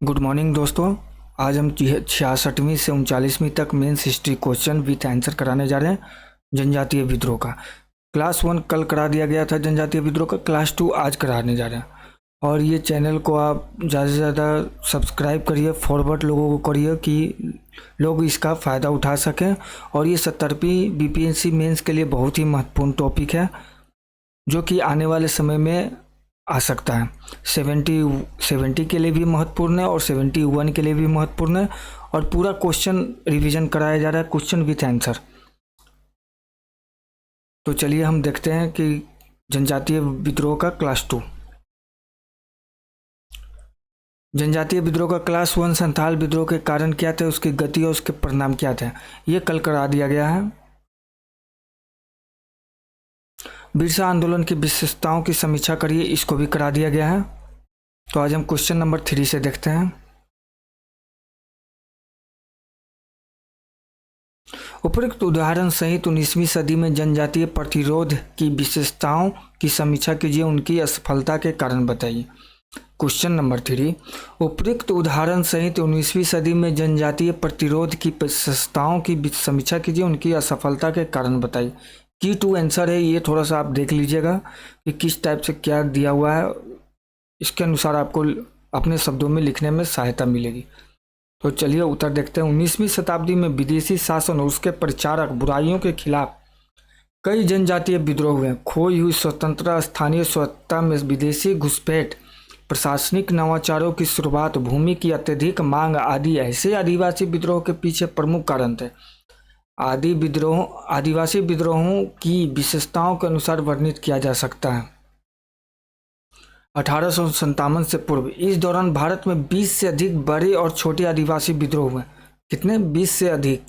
Good morning दोस्तों। आज हम 66वीं से 39वीं तक mains history question with answer कराने जा रहे हैं। जनजातीय विद्रोह का क्लास 1 कल करा दिया गया था, जनजातीय विद्रोह का क्लास 2 आज कराने जा रहे हैं। और ये चैनल को आप ज़्यादा से ज़्यादा सब्सक्राइब करिए, फॉरवर्ड लोगों को करिए कि लोग इसका फ़ायदा उठा सकें। और ये 70वीं बीपीएससी मेंस के लिए बहुत ही महत्वपूर्ण टॉपिक है, जो कि आने वाले समय में आ सकता है। 70 के लिए भी महत्वपूर्ण है और 71 के लिए भी महत्वपूर्ण है। और पूरा क्वेश्चन रिवीजन कराया जा रहा है, क्वेश्चन विथ आंसर। तो चलिए हम देखते हैं कि जनजातीय विद्रोह का क्लास 2। जनजातीय विद्रोह का क्लास 1 संथाल विद्रोह के कारण क्या थे, उसकी गति और उसके परिणाम क्या थे, ये कल करा दिया गया है। बिरसा आंदोलन की विशेषताओं की समीक्षा करिए, इसको भी करा दिया गया है। तो आज हम क्वेश्चन नंबर 3 से देखते हैं। उपरोक्त उदाहरण सहित 19वीं सदी में जनजातीय प्रतिरोध की विशेषताओं की समीक्षा कीजिए, उनकी असफलता के कारण बताइए। क्वेश्चन नंबर 3, उपरोक्त उदाहरण सहित 19वीं सदी में जनजातीय प्रतिरोध की विशेषताओं की समीक्षा कीजिए, उनकी असफलता के कारण बताइए। की टू आंसर है, ये थोड़ा सा आप देख लीजिएगा कि किस टाइप से क्या दिया हुआ है, इसके अनुसार आपको अपने शब्दों में लिखने में सहायता मिलेगी। तो चलिए उत्तर देखते हैं। 19वीं शताब्दी में विदेशी शासन और उसके परिचारक बुराइयों के खिलाफ कई जनजातीय विद्रोह हुए। खोई हुई स्वतंत्रता, स्थानीय स्वतंत्रता में विदेशी घुसपैठ, प्रशासनिक नवाचारों की शुरुआत, भूमि की अत्यधिक मांग आदि ऐसे आदिवासी विद्रोह के पीछे प्रमुख कारण थे। आदिवासी विद्रोहों की विशेषताओं के अनुसार वर्णित किया जा सकता है। 1857 से पूर्व इस दौरान भारत में 20 से अधिक बड़े और छोटे आदिवासी विद्रोह हुए। कितने? 20 से अधिक।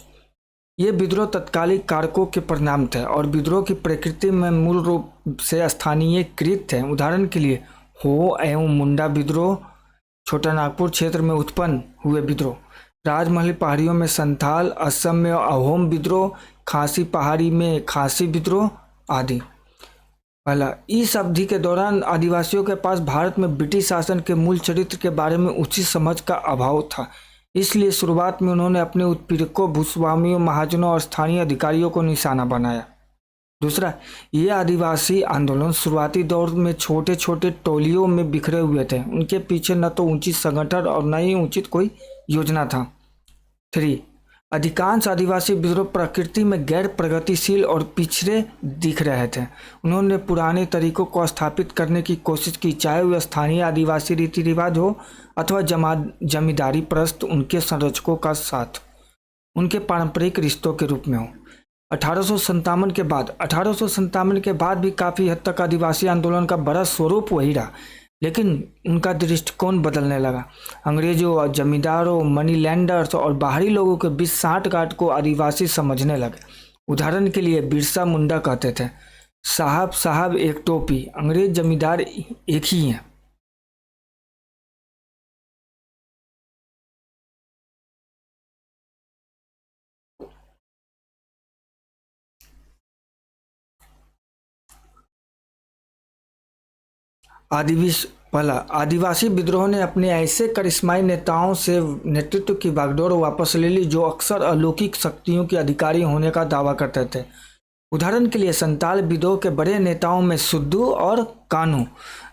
ये विद्रोह तत्कालिक कारकों के परिणाम थे और विद्रोह की प्रकृति में मूल रूप से स्थानीयकृत थे। उदाहरण के लिए हो एवं मुंडा विद्रोह, छोटा नागपुर क्षेत्र में उत्पन्न हुए विद्रोह, राजमहल पहाड़ियों में संथाल, असम में अहोम विद्रोह, खासी पहाड़ी में खासी विद्रोह आदि। पहला, इस अवधि के दौरान आदिवासियों के पास भारत में ब्रिटिश शासन के मूल चरित्र के बारे में उचित समझ का अभाव था। इसलिए शुरुआत में उन्होंने अपने उत्पीड़कों, भूस्वामियों, महाजनों और स्थानीय अधिकारियों को निशाना बनाया। दूसरा, ये आदिवासी आंदोलन शुरुआती दौर में छोटे छोटे टोलियों में बिखरे हुए थे। उनके पीछे न तो उचित संगठन और न ही उचित कोई योजना था। 3, अधिकांश आदिवासी विद्रोह प्रकृति में गैर प्रगतिशील और पिछड़े दिख रहे थे। उन्होंने पुराने तरीकों को स्थापित करने की कोशिश की, चाहे वह स्थानीय आदिवासी रीति रिवाज हो अथवा जमींदारी प्रस्त उनके संरक्षकों का साथ उनके पारंपरिक रिश्तों के रूप में हो। 1857 के बाद भी काफ़ी हद तक आदिवासी आंदोलन का बड़ा स्वरूप वही रहा, लेकिन उनका दृष्टिकोण बदलने लगा। अंग्रेजों, जमींदारों, मनी लैंडर्स और बाहरी लोगों के बीच सांठगांठ को आदिवासी समझने लगे। उदाहरण के लिए बिरसा मुंडा कहते थे, साहब साहब एक टोपी, अंग्रेज जमींदार एक ही हैं। पहला, आदिवासी विद्रोह ने अपने ऐसे करिश्माई नेताओं से नेतृत्व की बागडोर वापस ले ली जो अक्सर अलौकिक शक्तियों के अधिकारी होने का दावा करते थे। उदाहरण के लिए संताल विद्रोह के बड़े नेताओं में सुद्दू और कानू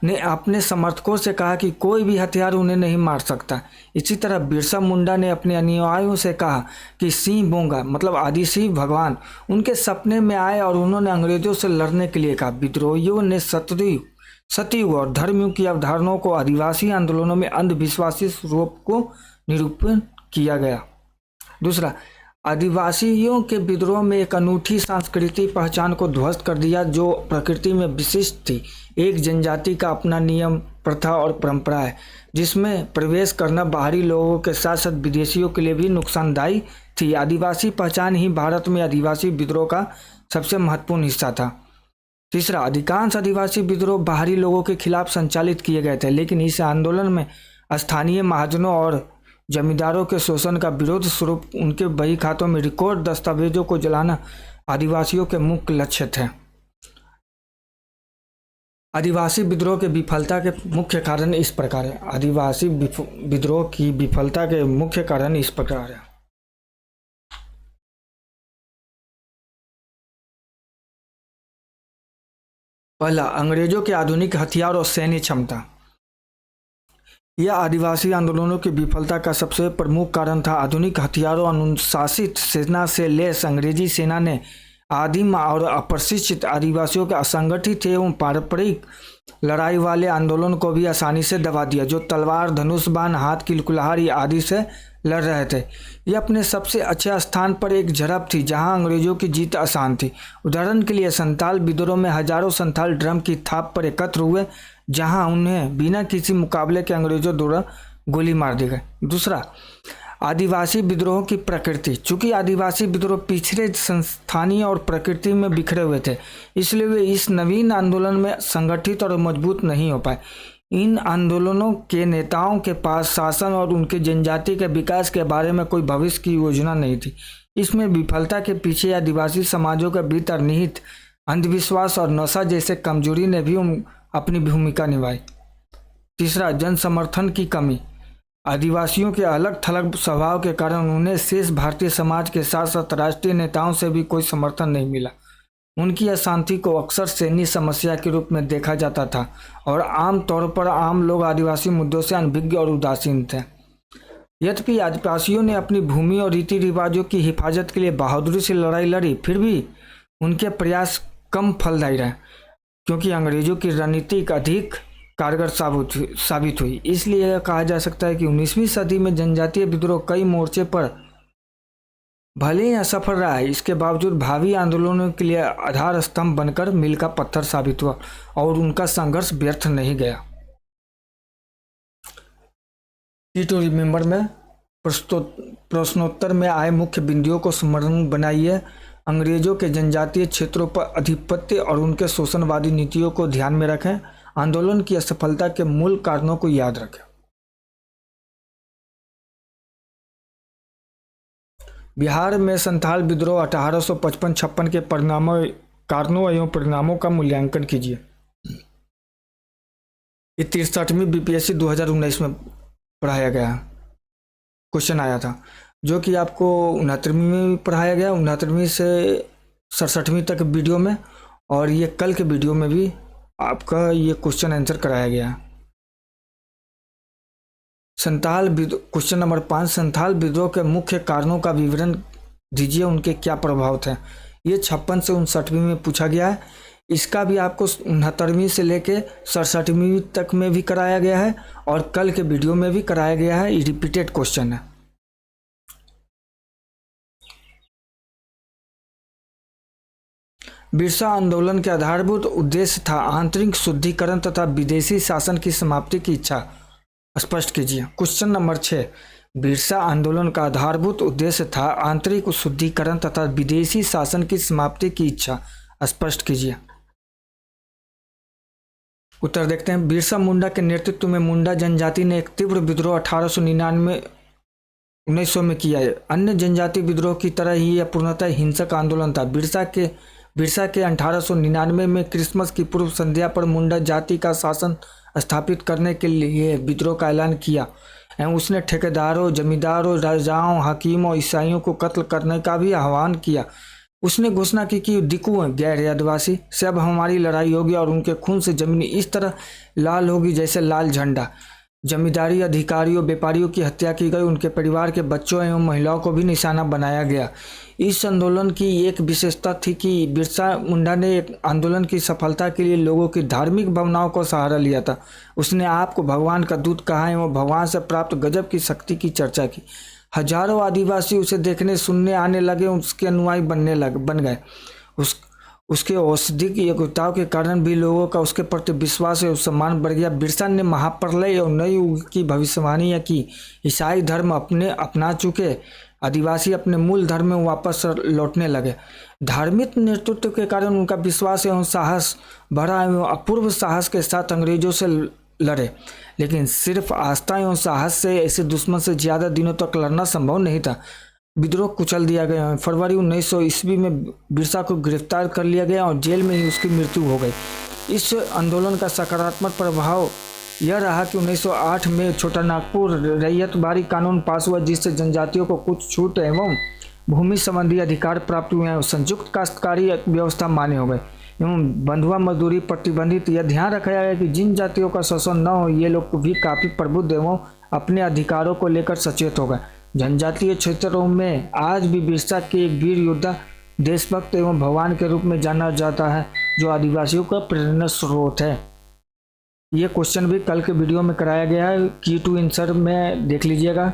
ने अपने समर्थकों से कहा कि कोई भी हथियार उन्हें नहीं मार सकता। इसी तरह बिरसा मुंडा ने अपने अनुयायियों से कहा कि सिंह बोंगा मतलब आदि सिंह भगवान उनके सपने में आए और उन्होंने अंग्रेजों से लड़ने के लिए कहा। विद्रोहियों ने सतयुग और धर्मयुग की अवधारणाओं को आदिवासी आंदोलनों में अंधविश्वासी स्वरूप को निरूपण किया गया। दूसरा, आदिवासियों के विद्रोह में एक अनूठी सांस्कृतिक पहचान को ध्वस्त कर दिया जो प्रकृति में विशिष्ट थी। एक जनजाति का अपना नियम, प्रथा और परंपरा है, जिसमें प्रवेश करना बाहरी लोगों के साथ साथ विदेशियों के लिए भी नुकसानदायी थी। आदिवासी पहचान ही भारत में आदिवासी विद्रोह का सबसे महत्वपूर्ण हिस्सा था। तीसरा, अधिकांश आदिवासी विद्रोह बाहरी लोगों के खिलाफ संचालित किए गए थे, लेकिन इस आंदोलन में स्थानीय महाजनों और जमींदारों के शोषण का विरोध स्वरूप उनके बही खातों में रिकॉर्ड दस्तावेजों को जलाना आदिवासियों के मुख्य लक्ष्य थे। आदिवासी विद्रोह के विफलता के मुख्य कारण इस प्रकार है। आदिवासी विद्रोह की विफलता के मुख्य कारण इस प्रकार है। पहला, अंग्रेजों के आधुनिक हथियार और सैन्य क्षमता। यह आदिवासी आंदोलनों की विफलता का सबसे प्रमुख कारण था। आधुनिक हथियारों, अनुशासित सेना से लैस अंग्रेजी सेना ने आदिम और अप्रशिक्षित आदिवासियों के असंगठित एवं पारंपरिक लड़ाई वाले आंदोलन को भी आसानी से दबा दिया, जो तलवार, धनुष बाण, हाथ की कुल्हाड़ी आदि से लड़ रहे थे। यह अपने सबसे अच्छे स्थान पर एक झड़प थी जहां अंग्रेजों की जीत आसान थी। उदाहरण के लिए संथाल विद्रोह में हजारों संथाल ड्रम की थाप पर एकत्र हुए, जहां उन्हें बिना किसी मुकाबले के अंग्रेजों द्वारा गोली मार दी गई। दूसरा, आदिवासी विद्रोह की प्रकृति। चूंकि आदिवासी विद्रोह पिछड़े, स्थानीय और प्रकृति में बिखरे हुए थे, इसलिए वे इस नवीन आंदोलन में संगठित और मजबूत नहीं हो पाए। इन आंदोलनों के नेताओं के पास शासन और उनके जनजाति के विकास के बारे में कोई भविष्य की योजना नहीं थी। इसमें विफलता के पीछे आदिवासी समाजों के भीतर निहित अंधविश्वास और नशा जैसे कमजोरी ने भी अपनी भूमिका निभाई। तीसरा, जन समर्थन की कमी। आदिवासियों के अलग थलग स्वभाव के कारण उन्हें शेष भारतीय समाज के साथ साथ राष्ट्रीय नेताओं से भी कोई समर्थन नहीं मिला। उनकी अशांति को अक्सर सैन्य समस्या के रूप में देखा जाता था और आम तौर पर आम लोग आदिवासी मुद्दों से अनभिज्ञ और उदासीन थे। यद्यपि आदिवासियों ने अपनी भूमि और रीति रिवाजों की हिफाजत के लिए बहादुरी से लड़ाई लड़ी, फिर भी उनके प्रयास कम फलदायी रहे, क्योंकि अंग्रेजों की रणनीति अधिक कारगर साबित हुई। इसलिए यह कहा जा सकता है कि 19वीं सदी में जनजातीय विद्रोह कई मोर्चे पर भले ही असफल रहा है, इसके बावजूद भावी आंदोलनों के लिए आधार स्तंभ बनकर मील का पत्थर साबित हुआ और उनका संघर्ष व्यर्थ नहीं गया। की टू रिमेंबर में प्रश्नोत्तर में आए मुख्य बिंदुओं को स्मरण बनाइए। अंग्रेजों के जनजातीय क्षेत्रों पर आधिपत्य और उनके शोषणवादी नीतियों को ध्यान में रखें। आंदोलन की असफलता के मूल कारणों को याद रखें। बिहार में संथाल विद्रोह 1855-56 के कारणों एवं परिणामों का मूल्यांकन कीजिए। ये 63वीं बीपीएससी 2019 में पढ़ाया गया क्वेश्चन आया था, जो कि आपको 69वीं में भी पढ़ाया गया, 69वीं से 67वीं तक वीडियो में, और ये कल के वीडियो में भी आपका ये क्वेश्चन आंसर कराया गया। क्वेश्चन नंबर 5, संथाल विद्रोह के मुख्य कारणों का विवरण दीजिए, उनके क्या प्रभाव थे। ये 56 से 59वीं में पूछा गया है। इसका भी आपको 69वीं से लेके 67वीं तक में भी कराया गया है और कल के वीडियो में भी कराया गया है। ये रिपीटेड क्वेश्चन है। बिरसा आंदोलन के आधारभूत उद्देश्य था आंतरिक शुद्धिकरण तथा विदेशी शासन की समाप्ति की इच्छा। स्पष्ट कीजिए। क्वेश्चन नंबर 6, बिरसा आंदोलन का आधारभूत उद्देश्य था आंतरिक शुद्धिकरण तथा विदेशी शासन की समाप्ति की इच्छा। स्पष्ट कीजिए। उत्तर देखते हैं। बिरसा मुंडा के नेतृत्व में मुंडा जनजाति ने एक तीव्र विद्रोह 1899-1900 में किया है। अन्य जनजाति विद्रोह की तरह ही यह पूर्णतः हिंसक आंदोलन था। बिरसा के 1899 में क्रिसमस की पूर्व संध्या पर मुंडा जाति का शासन स्थापित करने के लिए विद्रोह का ऐलान किया एवं उसने ठेकेदारों, जमींदारों, राजाओं, हकीमों, ईसाइयों को कत्ल करने का भी आह्वान किया। उसने घोषणा की कि दिक्कू गैर आदिवासी से अब हमारी लड़ाई होगी और उनके खून से जमीन इस तरह लाल होगी जैसे लाल झंडा। जमींदारी अधिकारियों, व्यापारियों की हत्या की गई, उनके परिवार के बच्चों एवं महिलाओं को भी निशाना बनाया गया। इस आंदोलन की एक विशेषता थी कि बिरसा मुंडा ने एक आंदोलन की सफलता के लिए लोगों की धार्मिक भावनाओं को सहारा लिया था। उसने आप को भगवान का दूत कहा एवं भगवान से प्राप्त गजब की शक्ति की चर्चा की। हजारों आदिवासी उसे देखने सुनने आने लगे, उसके अनुयायी बन गए। उसके औषधिक योग्यताओं के कारण भी लोगों का उसके प्रति विश्वास और सम्मान बढ़ गया। बिरसा ने महाप्रलय और नई युग की भविष्यवाणी की। ईसाई धर्म अपना चुके आदिवासी अपने मूल धर्म में वापस लौटने लगे। धार्मिक नेतृत्व के कारण उनका विश्वास एवं साहस बढ़ा एवं अपूर्व साहस के साथ अंग्रेजों से लड़े। लेकिन सिर्फ आस्था एवं साहस से ऐसे दुश्मन से ज़्यादा दिनों तक लड़ना संभव नहीं था। विद्रोह कुचल दिया गया। फरवरी 1900 ईस्वी में बिरसा को गिरफ्तार कर लिया गया और जेल में ही उसकी मृत्यु हो गई। इस आंदोलन का सकारात्मक प्रभाव यह रहा कि 1908 में छोटा नागपुर रैयतबारी कानून पास हुआ, जिससे जनजातियों को कुछ छूट एवं भूमि संबंधी अधिकार प्राप्त हुए हैं। संयुक्त काश्तकारी व्यवस्था मान्य हो गई एवं बंधुआ मजदूरी प्रतिबंधित। यह ध्यान रखा गया कि जिन जातियों का शोषण न हो, ये लोग भी काफी प्रबुद्ध एवं अपने अधिकारों को लेकर सचेत हो गए। जनजातीय क्षेत्रों में आज भी बिरसा के एक वीर योद्धा, देशभक्त एवं भगवान के रूप में जाना जाता है, जो आदिवासियों का प्रेरणा स्रोत है। ये क्वेश्चन भी कल के वीडियो में कराया गया है, की टू आंसर में देख लीजिएगा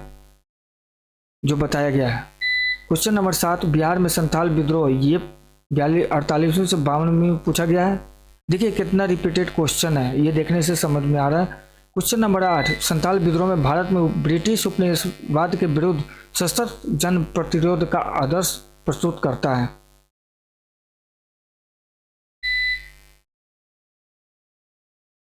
जो बताया गया है। क्वेश्चन नंबर 7, बिहार में संथाल विद्रोह, ये 48 से 52 में पूछा गया है। देखिए कितना रिपीटेड क्वेश्चन है, ये देखने से समझ में आ रहा है। क्वेश्चन नंबर 8, संथाल विद्रोह में भारत में ब्रिटिश उपनिवेशवाद के विरुद्ध सशक्त जन प्रतिरोध का आदर्श प्रस्तुत करता है।